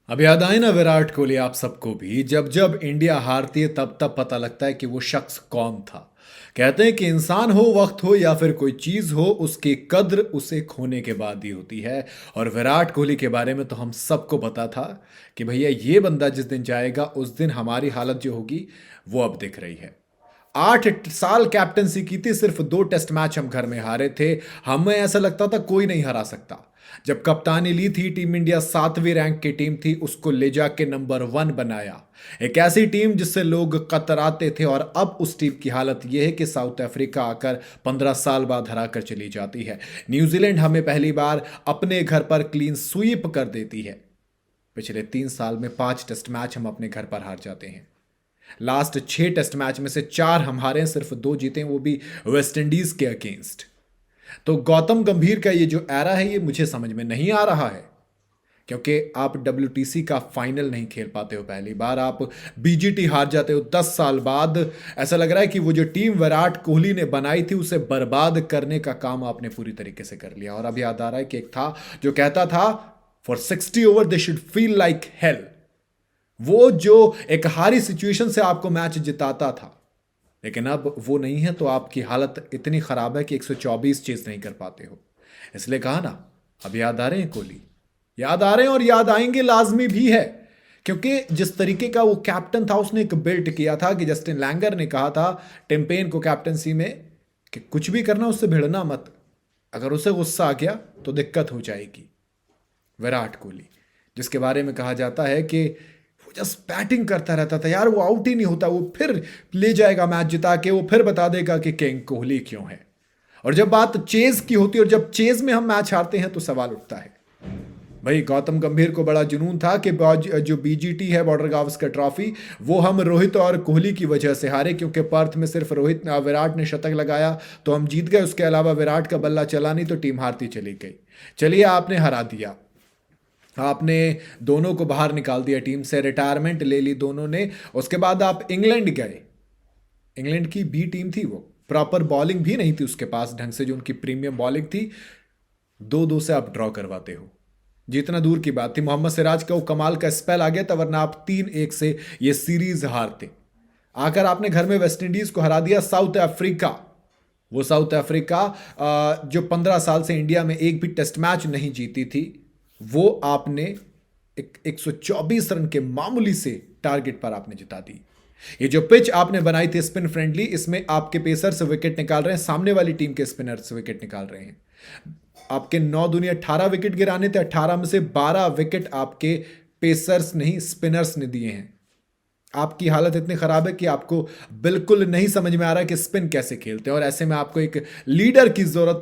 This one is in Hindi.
अब याद आए ना विराट कोहली आप सबको भी। जब जब इंडिया हारती है तब तब पता लगता है कि वो शख्स कौन था। कहते हैं कि इंसान हो, वक्त हो या फिर कोई चीज हो, उसकी कद्र उसे खोने के बाद ही होती है। और विराट कोहली के बारे में तो हम सबको पता था कि भैया ये बंदा जिस दिन जाएगा उस दिन हमारी हालत जो होगी वो अब दिख रही है। 8 साल कैप्टनसी की थी, सिर्फ 2 टेस्ट मैच हम घर में हारे थे। हमें ऐसा लगता था कोई नहीं हरा सकता। जब कप्तानी ली थी, टीम इंडिया 7वीं रैंक की टीम थी, उसको ले जाके नंबर 1 बनाया। एक ऐसी टीम जिससे लोग कतराते थे, और अब उस टीम की हालत यह है कि साउथ अफ्रीका आकर 15 साल बाद हरा कर चली जाती है। न्यूजीलैंड हमें पहली बार अपने घर पर क्लीन स्वीप कर देती है। पिछले 3 साल में 5 टेस्ट मैच हम अपने घर पर हार जाते हैं। लास्ट 6 टेस्ट मैच में से 4 हम हारे हैं, सिर्फ 2 जीते हैं, वो भी वेस्ट इंडीज के अगेंस्ट। तो गौतम गंभीर का ये जो एरा है ये मुझे समझ में नहीं आ रहा है। क्योंकि आप WTC का फाइनल नहीं खेल पाते हो, पहली बार आप BGT हार जाते हो 10 साल बाद। ऐसा लग रहा है कि वो जो टीम विराट कोहली ने बनाई थी उसे बर्बाद करने का काम आपने पूरी तरीके से कर लिया। और अब याद आ रहा है कि एक था जो कहता था, for 60 over they should feel like hell. वो जो एक हारी सिचुएशन से आपको मैच जिताता था, लेकिन अब वो नहीं है, तो आपकी हालत इतनी खराब है कि 124 चेज नहीं कर पाते हो। इसलिए कहा ना, अब याद आ रहे हैं कोहली, याद आ रहे हैं और याद आएंगे लाजमी भी है। क्योंकि जिस तरीके का वो कैप्टन था, उसने एक बिल्ट किया था कि जस्टिन लैंगर ने कहा था टिम पेन को कैप्टनसी में कि कुछ भी करना उससे भिड़ना मत, अगर उसे गुस्सा आ गया तो दिक्कत हो जाएगी। विराट कोहली, जिसके बारे में कहा जाता है कि वो जस्ट बैटिंग करता रहता था यार, वो आउट ही नहीं होता, वो फिर ले जाएगा मैच जिता के, वो फिर बता देगा कि किंग कोहली क्यों है। और जब बात चेज की होती है और जब चेज में हम मैच हारते हैं तो सवाल उठता है। भाई गौतम गंभीर को बड़ा जुनून था कि जो BGT है, बॉर्डर गावस्कर ट्रॉफी, वो हम रोहित और कोहली की वजह से हारे, क्योंकि पर्थ में सिर्फ विराट ने शतक लगाया तो हम जीत गए। उसके अलावा विराट का बल्ला चला नहीं तो टीम हारती चली गई। चलिए, आपने हरा दिया, आपने दोनों को बाहर निकाल दिया टीम से, रिटायरमेंट ले ली दोनों ने। उसके बाद आप इंग्लैंड गए। इंग्लैंड की बी टीम थी, वो प्रॉपर बॉलिंग भी नहीं थी उसके पास ढंग से, जो उनकी प्रीमियम बॉलिंग थी। 2-2 से आप ड्रॉ करवाते हो, जितना दूर की बात थी। मोहम्मद सिराज का वो कमाल का स्पेल आ गया था, वरना आप 3-1 से ये सीरीज हारते। आकर आपने घर में वेस्ट इंडीज को हरा दिया। साउथ अफ्रीका, वो साउथ अफ्रीका जो 15 साल से इंडिया में एक भी टेस्ट मैच नहीं जीती थी, वो आपने एक 124 रन के मामूली से टारगेट पर आपने जिता दी। ये जो पिच आपने बनाई थी स्पिन फ्रेंडली, इसमें आपके पेसर से विकेट निकाल रहे हैं, सामने वाली टीम के स्पिनर से विकेट निकाल रहे हैं। आपके 9 दूनी 18 विकेट गिराने थे, 18 में से 12 विकेट आपके पेसर्स नहीं स्पिनर्स ने दिए हैं। आपकी हालत इतनी खराब है कि आपको बिल्कुल नहीं समझ में आ रहा है कि स्पिन कैसे खेलते हैं, और ऐसे में आपको एक लीडर की जरूरत